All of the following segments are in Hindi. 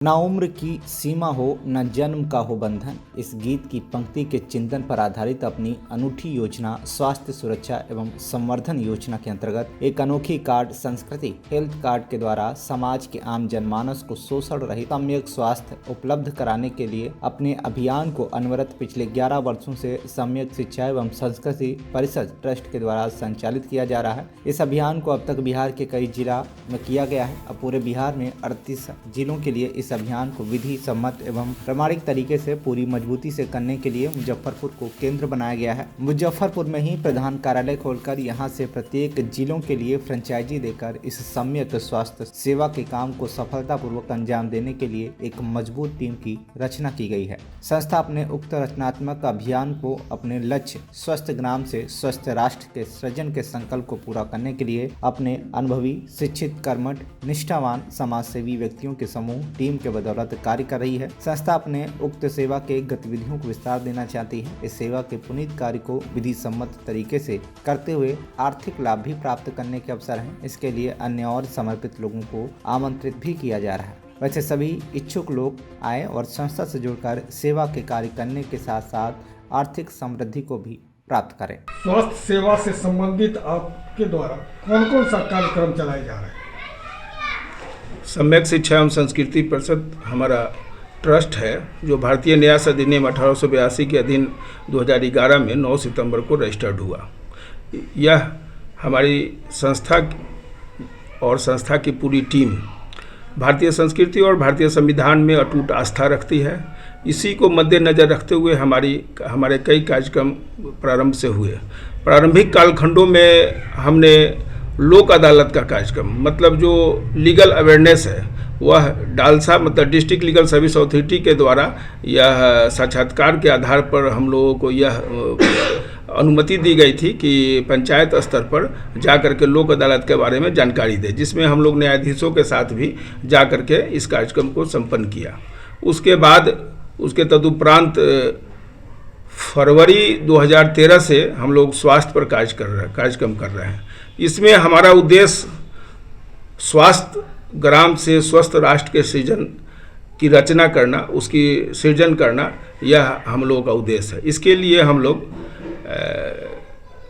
ना उम्र की सीमा हो न जन्म का हो बंधन। इस गीत की पंक्ति के चिंतन पर आधारित अपनी अनूठी योजना स्वास्थ्य सुरक्षा एवं संवर्धन योजना के अंतर्गत एक अनोखी कार्ड संस्कृति हेल्थ कार्ड के द्वारा समाज के आम जनमानस को शोषण रहित सम्यक स्वास्थ्य उपलब्ध कराने के लिए अपने अभियान को अनवरत पिछले 11 वर्षों से सम्यक शिक्षा एवं संस्कृति परिषद ट्रस्ट के द्वारा संचालित किया जा रहा है। इस अभियान को अब तक बिहार के कई जिला में किया गया है। अब पूरे बिहार में 38 जिलों के लिए इस अभियान को विधि सम्मत एवं प्रमाणिक तरीके से पूरी मजबूती से करने के लिए मुजफ्फरपुर को केंद्र बनाया गया है। मुजफ्फरपुर में ही प्रधान कार्यालय खोलकर यहां से प्रत्येक जिलों के लिए फ्रेंचाइजी देकर इस सम्यक स्वास्थ्य सेवा के काम को सफलतापूर्वक अंजाम देने के लिए एक मजबूत टीम की रचना की गई है। संस्था अपने उक्त रचनात्मक अभियान को अपने लक्ष्य स्वस्थ ग्राम से स्वस्थ राष्ट्र के सृजन के संकल्प को पूरा करने के लिए अपने अनुभवी शिक्षित कर्मठ निष्ठावान समाजसेवी व्यक्तियों के समूह टीम के बदौलत कार्य कर रही है। संस्था अपने उक्त सेवा के गतिविधियों को विस्तार देना चाहती है। इस सेवा के पुनीत कार्य को विधि सम्मत तरीके से करते हुए आर्थिक लाभ भी प्राप्त करने के अवसर हैं। इसके लिए अन्य और समर्पित लोगों को आमंत्रित भी किया जा रहा है। वैसे सभी इच्छुक लोग आए और संस्था से जुड़कर सेवा के कार्य करने के साथ साथ आर्थिक समृद्धि को भी प्राप्त करें। स्वास्थ्य सेवा से संबंधित आपके द्वारा कौन कौन सा कार्यक्रम चलाए जा रहे हैं? सम्यक शिक्षा एवं संस्कृति परिषद हमारा ट्रस्ट है जो भारतीय न्यास अधिनियम 1882 के अधीन 2011 में 9 सितंबर को रजिस्टर्ड हुआ। यह हमारी संस्था और संस्था की पूरी टीम भारतीय संस्कृति और भारतीय संविधान में अटूट आस्था रखती है। इसी को मद्देनज़र रखते हुए हमारे कई कार्यक्रम प्रारंभ से हुए। प्रारंभिक कालखंडों में हमने लोक अदालत का कार्यक्रम मतलब जो लीगल अवेयरनेस है वह डालसा मतलब डिस्ट्रिक्ट लीगल सर्विस अथॉरिटी के द्वारा यह साक्षात्कार के आधार पर हम लोगों को यह अनुमति दी गई थी कि पंचायत स्तर पर जा कर के लोक अदालत के बारे में जानकारी दें, जिसमें हम लोग न्यायाधीशों के साथ भी जा कर के इस कार्यक्रम को संपन्न किया। उसके बाद उसके तदुपरांत फरवरी 2013 से हम लोग स्वास्थ्य पर कार्यक्रम कर रहे हैं। इसमें हमारा उद्देश्य स्वास्थ्य ग्राम से स्वस्थ राष्ट्र के सृजन की रचना करना, उसकी सृजन करना, यह हम लोगों का उद्देश्य है। इसके लिए हम लोग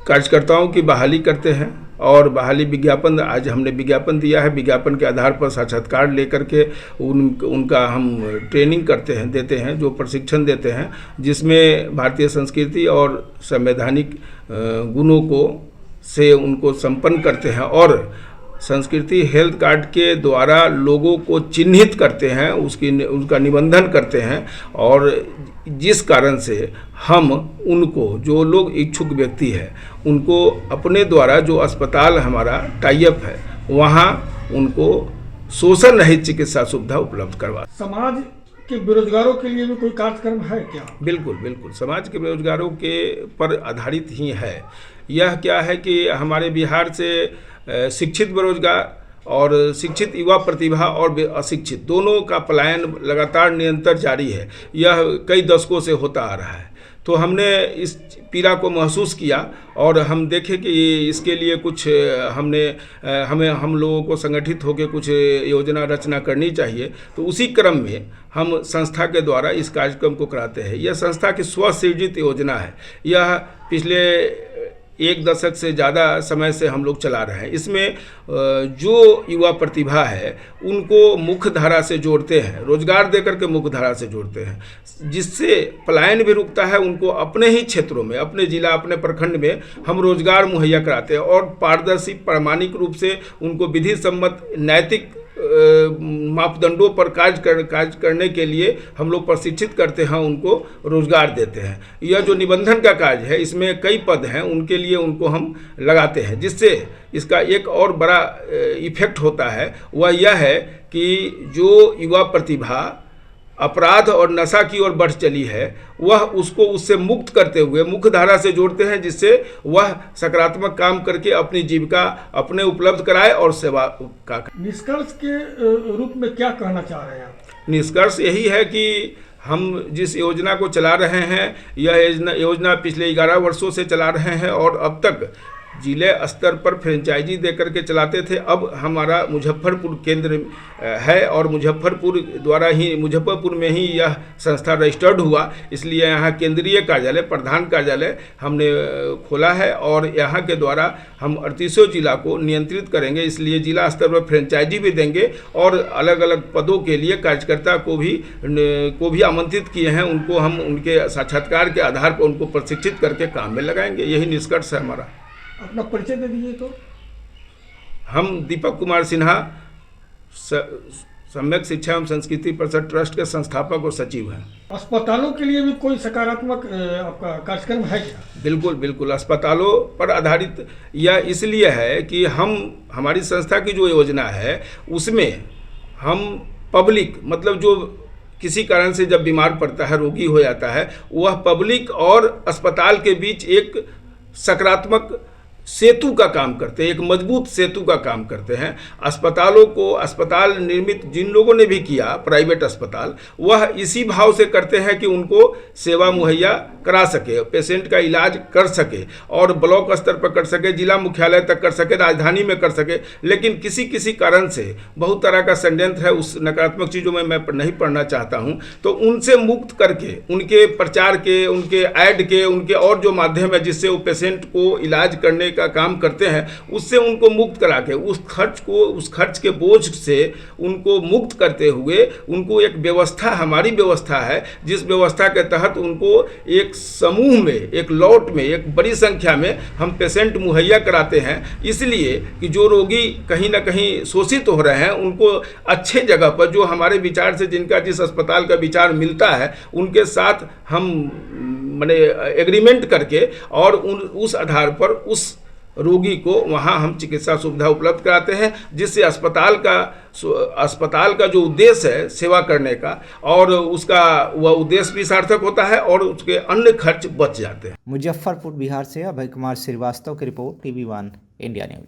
कार्यकर्ताओं की बहाली करते हैं और बहाली विज्ञापन आज हमने विज्ञापन दिया है। विज्ञापन के आधार पर साक्षात्कार लेकर के उनका हम ट्रेनिंग देते हैं, जो प्रशिक्षण देते हैं, जिसमें भारतीय संस्कृति और संवैधानिक गुणों को से उनको संपन्न करते हैं और संस्कृति हेल्थ कार्ड के द्वारा लोगों को चिन्हित करते हैं, उनका निबंधन करते हैं और जिस कारण से हम उनको जो लोग इच्छुक व्यक्ति है उनको अपने द्वारा जो अस्पताल हमारा टाई अप है वहाँ उनको शोषण रहित चिकित्सा सुविधा उपलब्ध करवा। समाज के बेरोजगारों के लिए भी कोई कार्यक्रम है क्या? बिल्कुल बिल्कुल, समाज के बेरोजगारों के पर आधारित ही है। यह क्या है कि हमारे बिहार से शिक्षित बेरोजगार और शिक्षित युवा प्रतिभा और अशिक्षित दोनों का पलायन लगातार निरंतर जारी है। यह कई दशकों से होता आ रहा है। तो हमने इस पीड़ा को महसूस किया और हम देखे कि इसके लिए कुछ हम लोगों को संगठित होकर कुछ योजना रचना करनी चाहिए। तो उसी क्रम में हम संस्था के द्वारा इस कार्यक्रम को कराते हैं। यह संस्था की स्वसृजित योजना है। यह पिछले 1 दशक से ज़्यादा समय से हम लोग चला रहे हैं। इसमें जो युवा प्रतिभा है उनको मुख्य धारा से जोड़ते हैं, रोजगार देकर के मुख्य धारा से जोड़ते हैं, जिससे पलायन भी रुकता है। उनको अपने ही क्षेत्रों में, अपने जिला, अपने प्रखंड में हम रोजगार मुहैया कराते हैं और पारदर्शी प्रामाणिक रूप से उनको विधि सम्मत नैतिक मापदंडों पर कार्य करने के लिए हम लोग प्रशिक्षित करते हैं, उनको रोजगार देते हैं। यह जो निबंधन का कार्य है इसमें कई पद हैं, उनके लिए उनको हम लगाते हैं, जिससे इसका एक और बड़ा इफेक्ट होता है। वह यह है कि जो युवा प्रतिभा अपराध और नशा की ओर बढ़ चली है वह उसको उससे मुक्त करते हुए मुख्य धारा से जोड़ते हैं, जिससे वह सकारात्मक काम करके अपनी जीविका अपने उपलब्ध कराए और सेवा का। निष्कर्ष के रूप में क्या कहना चाह रहे हैं आप? निष्कर्ष यही है कि हम जिस योजना को चला रहे हैं यह योजना पिछले 11 वर्षों से चला रहे हैं और अब तक जिले स्तर पर फ्रेंचाइजी दे करके चलाते थे। अब हमारा मुजफ्फरपुर केंद्र है और मुजफ्फरपुर में ही यह संस्था रजिस्टर्ड हुआ, इसलिए यहाँ केंद्रीय कार्यालय, प्रधान कार्यालय हमने खोला है और यहाँ के द्वारा हम 38 जिला को नियंत्रित करेंगे। इसलिए जिला स्तर पर फ्रेंचाइजी भी देंगे और अलग अलग पदों के लिए कार्यकर्ता को भी आमंत्रित किए हैं। उनको हम उनके साक्षात्कार के आधार पर उनको प्रशिक्षित करके काम में लगाएंगे। यही निष्कर्ष है हमारा। अपना परिचय दे दीजिए। तो हम दीपक कुमार सिन्हा, सम्यक शिक्षा एवं संस्कृति परिषद ट्रस्ट के संस्थापक और सचिव हैं। अस्पतालों के लिए भी कोई सकारात्मक आपका कार्यक्रम है क्या? बिल्कुल बिल्कुल, अस्पतालों पर आधारित यह इसलिए है कि हमारी संस्था की जो योजना है उसमें हम पब्लिक, मतलब जो किसी कारण से जब बीमार पड़ता है, रोगी हो जाता है, वह पब्लिक और अस्पताल के बीच एक सकारात्मक सेतु का काम करते हैं, एक मजबूत सेतु का काम करते हैं। अस्पताल निर्मित जिन लोगों ने भी किया, प्राइवेट अस्पताल, वह इसी भाव से करते हैं कि उनको सेवा मुहैया करा सके, पेशेंट का इलाज कर सके और ब्लॉक स्तर पर कर सके, जिला मुख्यालय तक कर सके, राजधानी में कर सके। लेकिन किसी कारण से बहुत तरह का षड्यंत्र है, उस नकारात्मक चीज़ों में मैं नहीं पढ़ना चाहता हूँ, तो उनसे मुक्त करके, उनके प्रचार के, उनके ऐड के, उनके और जो माध्यम है जिससे वो पेशेंट को इलाज करने का काम करते हैं, उससे उनको मुक्त करा के उस खर्च के बोझ से उनको मुक्त करते हुए उनको एक व्यवस्था, हमारी व्यवस्था है जिस व्यवस्था के तहत उनको एक समूह में, एक लॉट में, एक बड़ी संख्या में हम पेशेंट मुहैया कराते हैं। इसलिए कि जो रोगी कहीं ना कहीं शोषित हो रहे हैं, उनको अच्छे जगह पर, जो हमारे विचार से, जिनका जिस अस्पताल का विचार मिलता है, उनके साथ हम एग्रीमेंट करके और उस आधार पर उस रोगी को वहाँ हम चिकित्सा सुविधा उपलब्ध कराते हैं, जिससे अस्पताल का जो उद्देश्य है सेवा करने का, और वह उद्देश्य भी सार्थक होता है और उसके अन्य खर्च बच जाते हैं। मुजफ्फरपुर बिहार से अभय कुमार श्रीवास्तव की रिपोर्ट, TV1 इंडिया न्यूज।